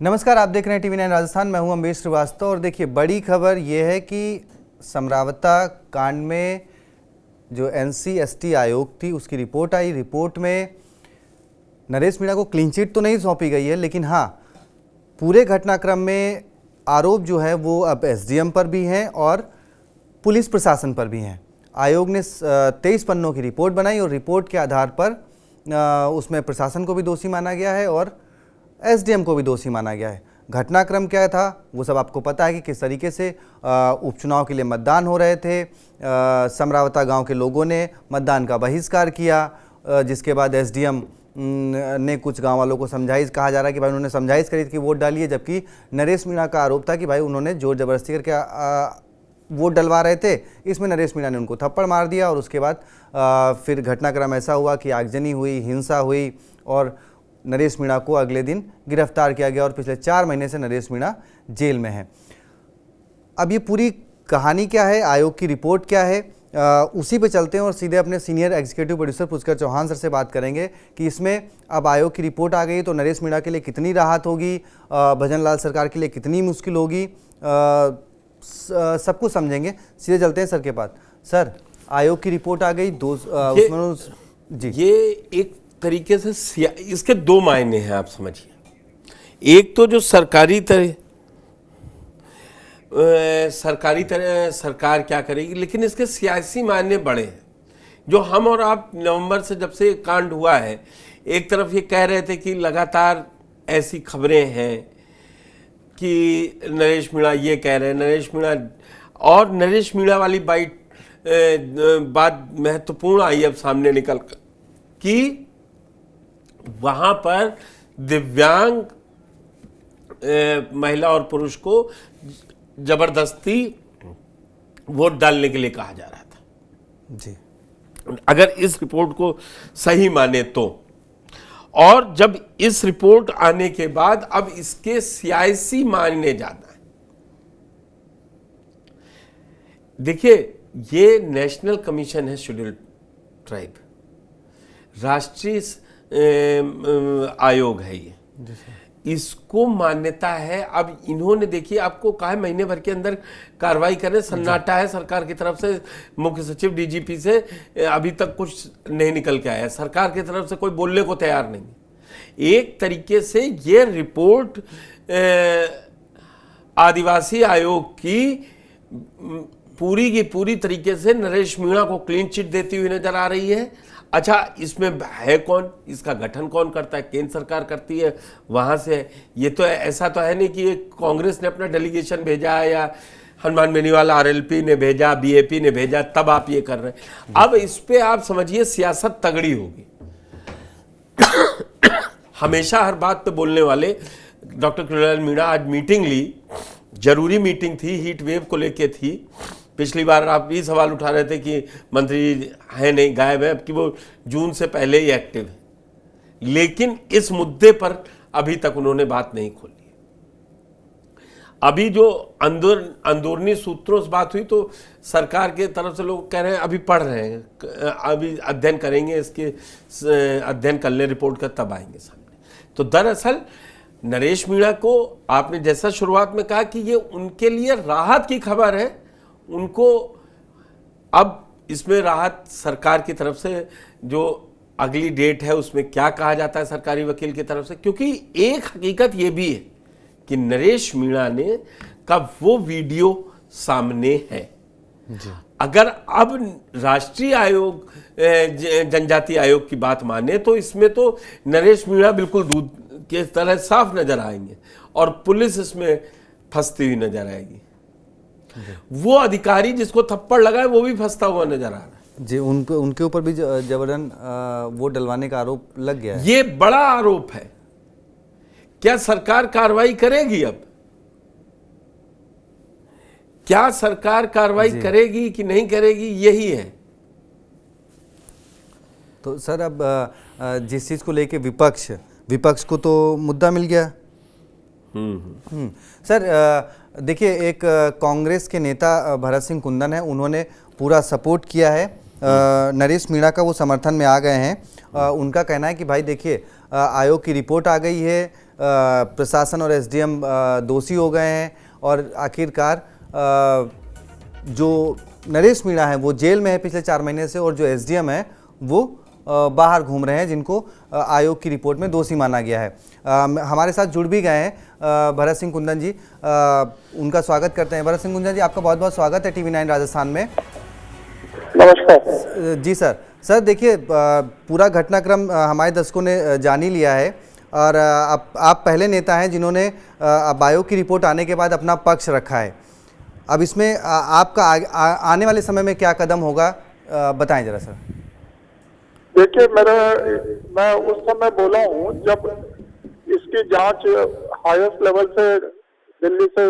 नमस्कार, आप देख रहे हैं TV9 राजस्थान। मैं हूं अम्बेश श्रीवास्तव और देखिए बड़ी खबर यह है कि समरावता कांड में जो NC/ST आयोग थी उसकी रिपोर्ट आई। रिपोर्ट में नरेश मीणा को क्लीन चिट तो नहीं सौंपी गई है, लेकिन हाँ पूरे घटनाक्रम में आरोप जो है वो अब SDM पर भी हैं और पुलिस प्रशासन पर भी हैं। आयोग ने 23 पन्नों की रिपोर्ट बनाई और रिपोर्ट के आधार पर उसमें प्रशासन को भी दोषी माना गया है और SDM को भी दोषी माना गया है। घटनाक्रम क्या था वो सब आपको पता है कि किस तरीके से उपचुनाव के लिए मतदान हो रहे थे। समरावता गांव के लोगों ने मतदान का बहिष्कार किया, जिसके बाद SDM ने कुछ गांव वालों को समझाइश, कहा जा रहा है कि भाई उन्होंने समझाइश करी थी कि वोट डालिए, जबकि नरेश मीणा का आरोप था कि भाई उन्होंने जोर जबरदस्ती करके वोट डलवा रहे थे। इसमें नरेश मीणा ने उनको थप्पड़ मार दिया और उसके बाद फिर घटनाक्रम ऐसा हुआ कि आगजनी हुई, हिंसा हुई और नरेश मीणा को अगले दिन गिरफ्तार किया गया और पिछले 4 महीने से नरेश मीणा जेल में है। अब ये पूरी कहानी क्या है, आयोग की रिपोर्ट क्या है, उसी पे चलते हैं और सीधे अपने senior executive producer Pushkar Chauhan sir से बात करेंगे कि इसमें अब आयोग की रिपोर्ट आ गई तो नरेश मीणा के लिए कितनी राहत होगी, भजन लाल सरकार के लिए कितनी मुश्किल होगी, सब कुछ समझेंगे। सीधे चलते हैं सर के पास। सर, आयोग की रिपोर्ट आ गई, जी ये एक तरीके से इसके 2 मायने हैं, आप समझिए। एक तो जो सरकार क्या करेगी, लेकिन इसके सियासी मायने बड़े हैं। जो हम और आप नवंबर से जब से कांड हुआ है, एक तरफ ये कह रहे थे कि लगातार ऐसी खबरें हैं कि नरेश मीणा ये कह रहे हैं, नरेश मीणा वाली बात महत्वपूर्ण आई अब सामने निकल कर कि वहां पर दिव्यांग महिला और पुरुष को जबरदस्ती वोट डालने के लिए कहा जा रहा था जी। अगर इस रिपोर्ट को सही माने तो। और जब इस रिपोर्ट आने के बाद अब इसके सियासी मायने ज्यादा है। देखिए, ये नेशनल कमीशन है शेड्यूल्ड ट्राइब, राष्ट्रीय आयोग है ये, इसको मान्यता है। अब इन्होंने, देखिए आपको कहा महीने भर के अंदर कार्रवाई करने, सन्नाटा है सरकार की तरफ से। मुख्य सचिव DGP से अभी तक कुछ नहीं निकल के आया, सरकार की तरफ से कोई बोलने को तैयार नहीं। एक तरीके से ये रिपोर्ट आदिवासी आयोग की पूरी तरीके से नरेश मीणा को क्लीन चिट देती हुई नजर आ रही है। अच्छा, इसमें है कौन, इसका गठन कौन करता है? केंद्र सरकार करती है, वहां से। ये तो ऐसा तो है नहीं कि कांग्रेस ने अपना डेलीगेशन भेजा या हनुमान बेनीवाल RLP ने भेजा, BAP ने भेजा, तब आप ये कर रहे हैं। अब इस पे आप समझिए सियासत तगड़ी होगी। हमेशा हर बात पे बोलने वाले डॉक्टर किरोड़ीलाल मीणा आज मीटिंग ली, जरूरी मीटिंग थी, हीट वेव को लेके थी। पिछली बार आप भी सवाल उठा रहे थे कि मंत्री है नहीं, गायब है, अब कि वो जून से पहले ही एक्टिव है। लेकिन इस मुद्दे पर अभी तक उन्होंने बात नहीं खोली। अभी जो अंदरूनी सूत्रों से बात हुई तो सरकार के तरफ से लोग कह रहे हैं अभी पढ़ रहे हैं, अभी अध्ययन करेंगे, इसके अध्ययन कर ले रिपोर्ट का, तब आएंगे सामने। तो दरअसल नरेश मीणा को आपने जैसा शुरुआत में कहा कि ये उनके लिए राहत की खबर है। उनको अब इसमें राहत सरकार की तरफ से, जो अगली डेट है उसमें क्या कहा जाता है सरकारी वकील की तरफ से, क्योंकि एक हकीकत ये भी है कि नरेश मीणा ने का वो वीडियो सामने है जी। अगर अब राष्ट्रीय आयोग, जनजाति आयोग की बात माने तो इसमें तो नरेश मीणा बिल्कुल दूध के तरह साफ नजर आएंगे और पुलिस इसमें फंसती हुई नजर आएगी। वो अधिकारी जिसको थप्पड़ लगा है वो भी फंसता हुआ नजर आ रहा है जी। उनके ऊपर भी जबरन वोट डलवाने का आरोप लग गया है। ये बड़ा आरोप है। क्या सरकार कार्रवाई करेगी? अब क्या सरकार कार्रवाई करेगी कि नहीं करेगी, यही है। तो सर, अब जिस चीज को लेके विपक्ष को तो मुद्दा मिल गया। सर, देखिए, एक कांग्रेस के नेता भरत सिंह कुंदन है, उन्होंने पूरा सपोर्ट किया है नरेश मीणा का, वो समर्थन में आ गए हैं। उनका कहना है कि भाई देखिए, आयोग की रिपोर्ट आ गई है, प्रशासन और एसडीएम दोषी हो गए हैं और आखिरकार जो नरेश मीणा है वो जेल में है पिछले 4 महीने से, और जो एसडीएम है वो बाहर घूम रहे हैं, जिनको आयोग की रिपोर्ट में दोषी माना गया है। हमारे साथ जुड़ भी गए हैं भरत सिंह कुंदन जी, उनका स्वागत करते हैं। भरत सिंह कुंदन जी, आपका बहुत बहुत स्वागत है टीवी 9 राजस्थान में। नमस्कार जी सर देखिए, पूरा घटनाक्रम हमारे दर्शकों ने जान ही लिया है, और आप पहले नेता हैं जिन्होंने आयोग की रिपोर्ट आने के बाद अपना पक्ष रखा है। अब इसमें आपका आने वाले समय में क्या कदम होगा, बताएं जरा सर। देखिए, मैं उस समय बोला हूँ जब इसकी जांच हाईएस्ट लेवल से दिल्ली से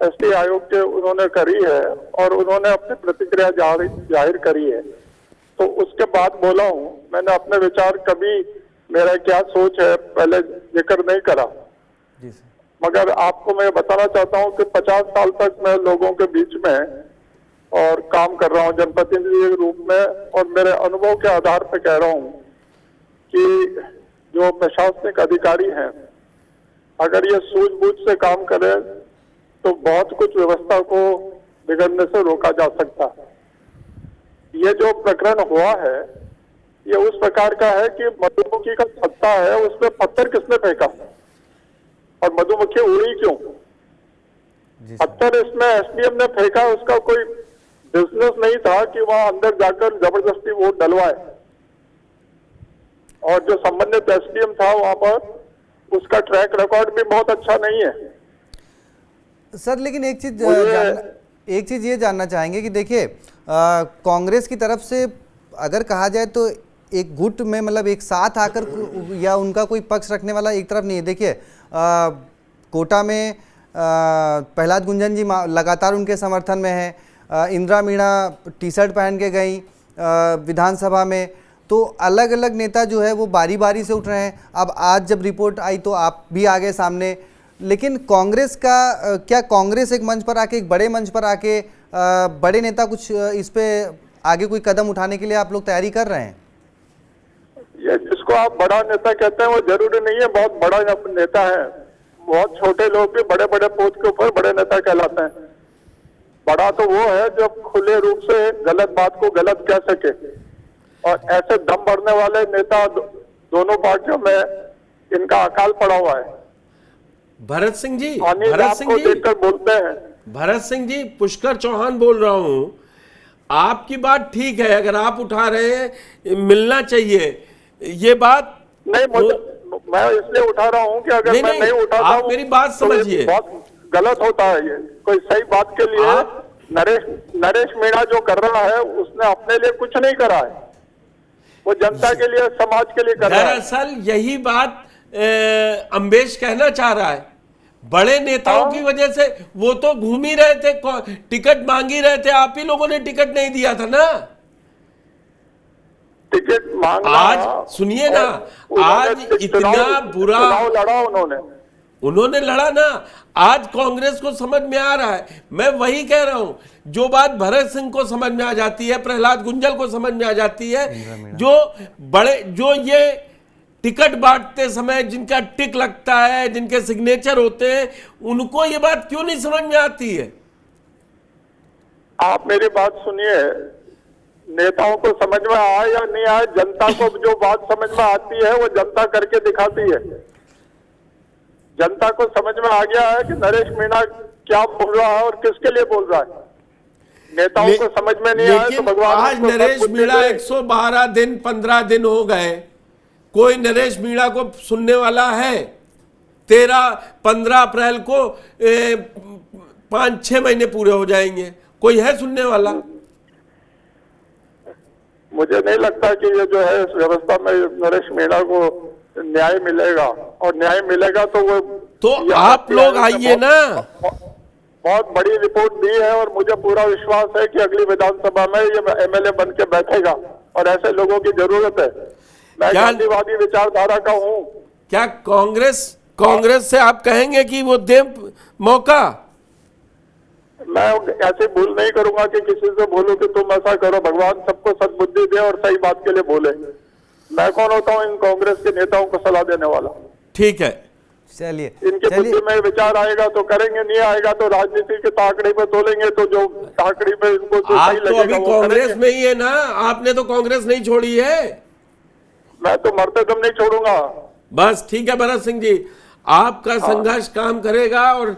एसटी आयोग के उन्होंने करी है और उन्होंने अपनी प्रतिक्रिया जाहिर करी है, तो उसके बाद बोला हूँ। मैंने अपने विचार कभी मेरा क्या सोच है पहले जिक्र नहीं करा, जी सर। मगर आपको मैं बताना चाहता हूँ कि 50 साल तक मैं लोगों के बीच में और काम कर रहा हूँ जनप्रतिनिधि के रूप में, और मेरे अनुभव के आधार पर कह रहा हूँ कि जो प्रशासनिक अधिकारी हैं अगर ये सूझबूझ से काम करें तो बहुत कुछ व्यवस्था को बिगड़ने से रोका जा सकता है। ये जो प्रकरण हुआ है ये उस प्रकार का है कि मधुमक्खी का छत्ता है, उसमें पत्थर किसने फेंका और मधुमक्खी उड़ी क्यों? पत्थर इसमें एसडीएम ने फेंका, उसका कोई बिजनेस नहीं था कि वहां अंदर जाकर जबरदस्ती वोट डलवाए, और जो संबंधित एसडीएम था वहां पर उसका ट्रैक रिकॉर्ड भी बहुत अच्छा नहीं है सर। लेकिन एक चीज ये जानना चाहेंगे कि देखिए, कांग्रेस की तरफ से अगर कहा जाए तो एक गुट में, मतलब एक साथ आकर या उनका कोई पक्ष रखने वाला एक तरफ नहीं है। देखिए, कोटा में प्रहलाद गुंजन जी लगातार उनके समर्थन में है, इंदिरा मीणा टी शर्ट पहन के गई विधानसभा में, तो अलग अलग नेता जो है वो बारी बारी से उठ रहे हैं। अब आज जब रिपोर्ट आई तो आप भी आ गए सामने, लेकिन कांग्रेस का क्या कांग्रेस एक मंच पर आके, एक बड़े मंच पर आके बड़े नेता कुछ इस पे आगे कोई कदम उठाने के लिए आप लोग तैयारी कर रहे हैं? ये जिसको आप बड़ा नेता कहते हैं वो जरूरी नहीं है बहुत बड़ा नेता है। बहुत छोटे लोग भी बड़े बड़े पोस्ट के ऊपर बड़े नेता कहलाते हैं। बड़ा तो वो है जो खुले रूप से गलत बात को गलत कह सके, और ऐसे दम भरने वाले नेता दोनों पार्टियों में इनका अकाल पड़ा हुआ है। भरत सिंह जी, देखकर बोलते हैं। भरत सिंह जी, पुष्कर चौहान बोल रहा हूं। आपकी बात ठीक है, अगर आप उठा रहे हैं मिलना चाहिए ये बात नहीं, मैं इसलिए उठा रहा हूं कि अगर मैं नहीं उठाता आप मेरी बात समझिए, बहुत गलत होता है। ये कोई सही बात के लिए नरेश मीणा जो कर रहा है उसने अपने लिए कुछ नहीं करा है, वो जनता के लिए, समाज के लिए कर रहा है। दरअसल यही बात अम्बेश कहना चाह रहा है। बड़े नेताओं की वजह से वो तो घूम ही रहे थे, टिकट मांग ही रहे थे, आप ही लोगों ने टिकट नहीं दिया था ना। टिकट मांगना, आज सुनिए ना, आज इतना बुरा लड़ा उन्होंने लड़ा ना, आज कांग्रेस को समझ में आ रहा है। मैं वही कह रहा हूं, जो बात भरत सिंह को समझ में आ जाती है, प्रहलाद गुंजल को समझ में आ जाती है, जो ये टिकट बांटते समय जिनका टिक लगता है, जिनके सिग्नेचर होते हैं, उनको ये बात क्यों नहीं समझ में आती है? आप मेरी बात सुनिए, नेताओं को समझ में आए या नहीं आए, जनता को जो बात समझ में आती है वो जनता करके दिखाती है। जनता को समझ में आ गया है कि नरेश मीणा क्या बोल रहा है और किसके लिए बोल रहा है। नेताओं को समझ में नहीं आया तो भगवान आज नरेश मीणा 112 दिन 15 दिन हो गए, कोई नरेश मीणा को सुनने वाला है? 13-15 अप्रैल को 5-6 महीने पूरे हो जाएंगे, कोई है सुनने वाला? मुझे नहीं लगता कि ये जो है इस व्यवस्था में नरेश मीणा को न्याय मिलेगा, और न्याय मिलेगा तो वो तो आप लोग आइए ना। बहुत बड़ी रिपोर्ट दी है और मुझे पूरा विश्वास है कि अगली विधानसभा में ये एमएलए बन के बैठेगा, और ऐसे लोगों की जरूरत है। मैं गांधीवादी विचारधारा का हूँ। क्या कांग्रेस से आप कहेंगे कि वो दे मौका? मैं ऐसे भूल नहीं करूंगा कि किसी से बोलूं कि तुम ऐसा करो। भगवान सबको सद्बुद्धि दे और सही बात के लिए बोले। मैं कौन होता हूं इन कांग्रेस के नेताओं को सलाह देने वाला? ठीक है, चलिए इनके बुद्धि में विचार आएगा तो करेंगे, नहीं आएगा तो राजनीति के ताकड़ी पे तोलेंगे, तो जो ताकड़ी पे इनको जो आप सही तो लगेगा अभी वो कांग्रेस करेंगे। में ही है ना, आपने तो कांग्रेस नहीं छोड़ी है। मैं तो मरते दम नहीं छोड़ूंगा। बस ठीक है भरत सिंह जी, आपका संघर्ष काम करेगा और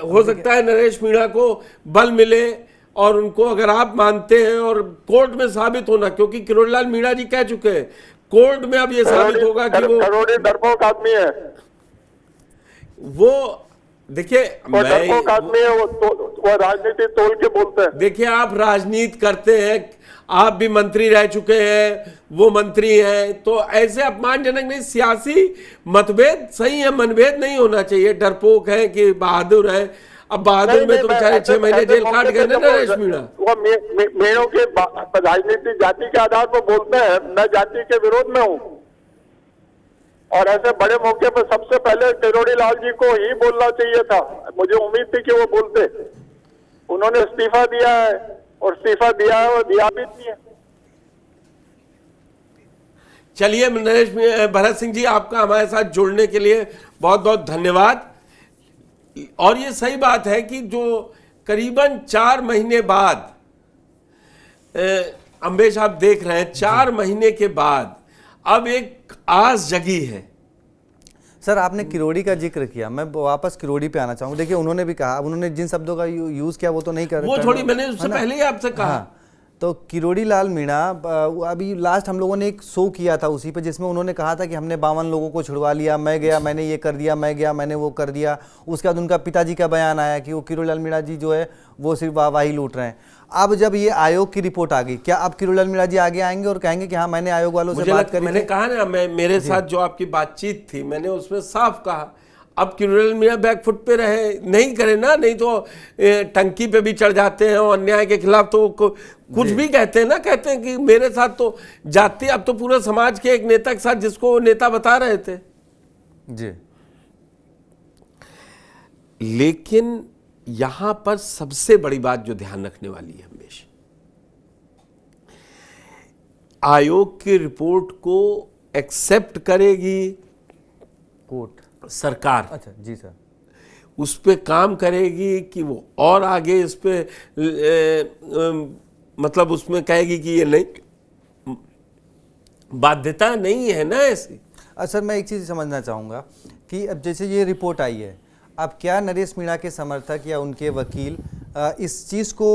हो सकता है नरेश मीणा को बल मिले, और उनको अगर आप मानते हैं और कोर्ट में साबित होना, क्योंकि किरोड़ीलाल मीणा जी कह चुके हैं कोर्ट में अब ये साबित होगा कि वो करोड़ी डरपोक आदमी है, वो देखिए वो डरपोक आदमी है, वो राजनीति तोल के बोलते हैं। देखिए आप राजनीति करते हैं, आप भी मंत्री रह चुके हैं, वो मंत्री हैं, तो ऐसे अपमानजनक नहीं, सियासी मतभेद सही है, मनभेद नहीं होना चाहिए। डरपोक है कि बहादुर है, अब बहादुर में तो बेचारे 6 महीने जेल काट गए ना नरेश मीणा। वो मीणों के राजनीति जाति के आधार पर बोलते हैं, मैं जाति के विरोध में हूँ, और ऐसे बड़े मौके पर सबसे पहले किरोड़ी लाल जी को ही बोलना चाहिए था। मुझे उम्मीद थी कि वो बोलते, उन्होंने इस्तीफा दिया है, और इस्तीफा दिया है और दिया भी नहीं है। चलिए नरेश भरत सिंह जी, आपका हमारे साथ जुड़ने के लिए बहुत बहुत धन्यवाद। और ये सही बात है कि जो करीबन 4 महीने बाद अम्बेश आप देख रहे हैं, 4 महीने के बाद अब एक आस जगी है। सर आपने किरोड़ी का जिक्र किया, मैं वापस किरोड़ी पे आना चाहूँगा। देखिए उन्होंने भी कहा, उन्होंने जिन शब्दों का यूज़ किया वो तो नहीं कर, वो छोड़ी, मैंने उससे पहले ही आपसे कहा। हाँ, तो किरोड़ी लाल मीणा अभी लास्ट हम लोगों ने एक शो किया था उसी पे, जिसमें उन्होंने कहा था कि हमने 52 लोगों को छुड़वा लिया, मैं गया मैंने ये कर दिया, मैं गया मैंने वो कर दिया। उसके बाद उनका पिताजी का बयान आया कि वो किरोड़ी लाल मीणा जी जो है वो सिर्फ वाहवाही लूट रहे हैं। अब जब ये आयोग की रिपोर्ट आ गई, क्या अब किरोड़ी लाल मीणा जी आगे आएंगे और कहेंगे कि हाँ मैंने आयोग वालों से बात करी? मैंने कहा ना, मेरे साथ जो आपकी बातचीत थी मैंने उसमें साफ कहा, अब किरोड़ी मीणा बैकफुट पे रहे, नहीं करे ना, नहीं तो टंकी पे भी चढ़ जाते हैं और अन्याय के खिलाफ तो कुछ भी कहते हैं ना, कहते हैं कि मेरे साथ तो जाति, अब तो पूरे समाज के एक नेता के साथ जिसको नेता बता रहे थे जी। लेकिन यहां पर सबसे बड़ी बात जो ध्यान रखने वाली है हमेशा, आयोग की रिपोर्ट को एक्सेप्ट करेगी कोर्ट, सरकार। अच्छा जी सर, उस पे काम करेगी कि वो और आगे इस पे मतलब उसमें कहेगी कि ये नहीं, बाध्यता नहीं है ना ऐसी। सर मैं एक चीज़ समझना चाहूँगा कि अब जैसे ये रिपोर्ट आई है, अब क्या नरेश मीणा के समर्थक या उनके वकील इस चीज़ को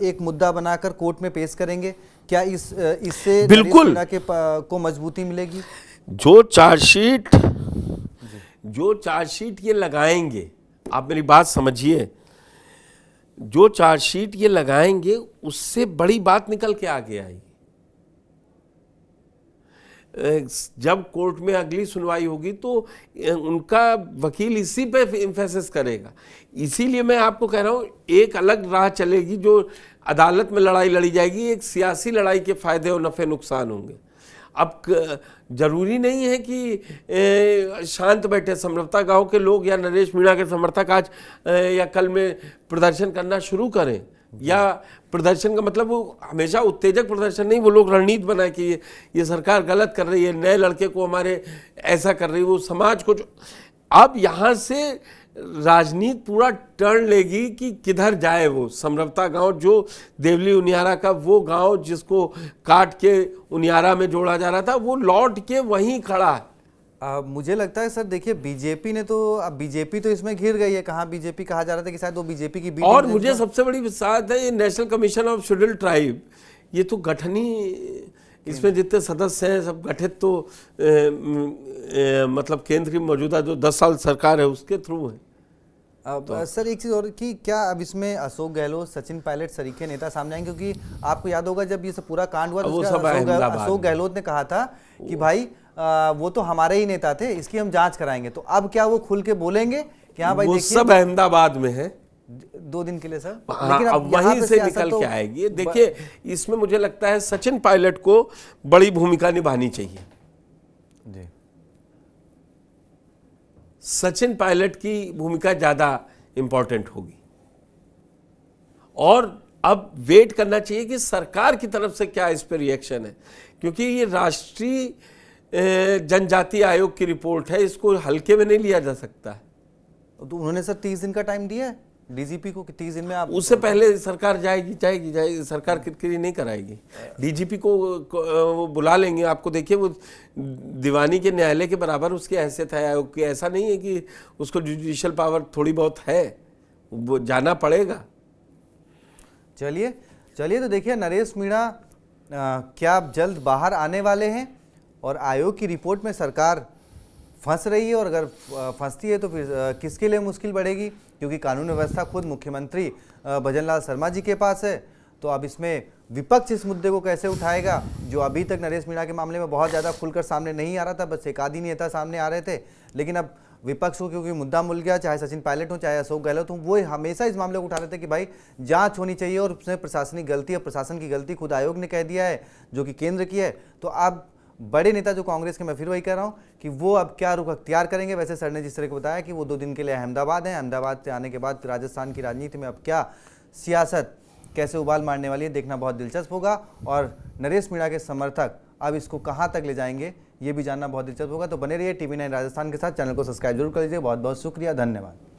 एक मुद्दा बनाकर कोर्ट में पेश करेंगे? क्या इससे बिल्कुल नरेश मीणा को मजबूती मिलेगी? जो चार्जशीट ये लगाएंगे, आप मेरी बात समझिए, जो चार्जशीट ये लगाएंगे उससे बड़ी बात निकल के आगे आएगी। जब कोर्ट में अगली सुनवाई होगी तो उनका वकील इसी पे एम्फेसिस करेगा। इसीलिए मैं आपको कह रहा हूं, एक अलग राह चलेगी जो अदालत में लड़ाई लड़ी जाएगी, एक सियासी लड़ाई के फायदे और नफे नुकसान होंगे। अब जरूरी नहीं है कि शांत बैठे समरसता गांव के लोग या नरेश मीणा के समर्थक आज या कल में प्रदर्शन करना शुरू करें, या प्रदर्शन का मतलब वो हमेशा उत्तेजक प्रदर्शन नहीं, वो लोग रणनीति बनाए कि ये सरकार गलत कर रही है, नए लड़के को हमारे ऐसा कर रही है, वो समाज को अब यहाँ से राजनीति पूरा टर्न लेगी कि किधर जाए वो समरसता गांव, जो देवली उनियारा का वो गांव जिसको काट के उनियारा में जोड़ा जा रहा था, वो लौट के वहीं खड़ा है। मुझे लगता है सर, देखिए बीजेपी ने तो, अब बीजेपी तो इसमें घिर गई है। कहाँ बीजेपी कहा जा रहा था कि शायद वो बीजेपी की बी, और मुझे सबसे बड़ी बात है ये national commission of scheduled tribe, ये तो गठन ही, इसमें जितने सदस्य हैं सब गठित तो मतलब केंद्र की मौजूदा जो 10 साल सरकार है उसके थ्रू है। अब सर एक चीज़ और कि क्या अब इसमें अशोक गहलोत, सचिन पायलट सरीखे नेता सामने आएंगे? क्योंकि आपको याद होगा जब ये सब पूरा कांड हुआ तो अशोक गहलोत ने कहा था कि भाई वो तो हमारे ही नेता थे, इसकी हम जांच कराएंगे। तो अब क्या वो खुल के बोलेंगे कि हाँ भाई वो सब अहमदाबाद में है 2 दिन के लिए सर? हाँ, लेकिन अब वहीं से निकल के आएगी। देखिए इसमें मुझे लगता है सचिन पायलट को बड़ी भूमिका निभानी चाहिए जी। सचिन पायलट की भूमिका ज्यादा इंपॉर्टेंट होगी, और अब वेट करना चाहिए कि सरकार की तरफ से क्या इस पर रिएक्शन है, क्योंकि ये राष्ट्रीय जनजाति आयोग की रिपोर्ट है, इसको हल्के में नहीं लिया जा सकता है। तो उन्होंने सर 30 दिन का टाइम दिया है डीजीपी को कि 30 दिन में आप, उससे पहले सरकार जाएगी, सरकार किरकिरी नहीं कराएगी। डीजीपी को वो बुला लेंगे। आपको देखिए वो दीवानी के न्यायालय के बराबर उसकी हैसियत है आयोग की। ऐसा नहीं है कि उसको जुडिशियल पावर थोड़ी बहुत है, वो जाना पड़ेगा। चलिए तो देखिए नरेश मीणा क्या जल्द बाहर आने वाले हैं और आयोग की रिपोर्ट में सरकार फंस रही है, और अगर फंसती है तो फिर किसके लिए मुश्किल बढ़ेगी, क्योंकि कानून व्यवस्था खुद मुख्यमंत्री भजनलाल शर्मा जी के पास है। तो अब इसमें विपक्ष इस मुद्दे को कैसे उठाएगा, जो अभी तक नरेश मीणा के मामले में बहुत ज़्यादा खुलकर सामने नहीं आ रहा था, बस एक आधी नेता सामने आ रहे थे, लेकिन अब विपक्ष को क्योंकि मुद्दा मिल गया, चाहे सचिन पायलट हो चाहे अशोक गहलोत हो, वो हमेशा इस मामले को उठा रहे थे कि भाई जांच होनी चाहिए और उसमें प्रशासनिक गलती और प्रशासन की गलती खुद आयोग ने कह दिया है, जो कि केंद्र की है। तो अब बड़े नेता जो कांग्रेस के, मैं फिर वही कह रहा हूँ कि वो अब क्या रुख अख्तियार करेंगे। वैसे सर ने जिस तरह को बताया कि वो 2 दिन के लिए अहमदाबाद हैं, अहमदाबाद से आने के बाद राजस्थान की राजनीति में अब क्या सियासत कैसे उबाल मारने वाली है, देखना बहुत दिलचस्प होगा। और नरेश मीणा के समर्थक अब इसको कहाँ तक ले जाएंगे, ये भी जानना बहुत दिलचस्प होगा। तो बने रहिए TV9 राजस्थान के साथ। चैनल को सब्सक्राइब जरूर कर लीजिए। बहुत बहुत शुक्रिया, धन्यवाद।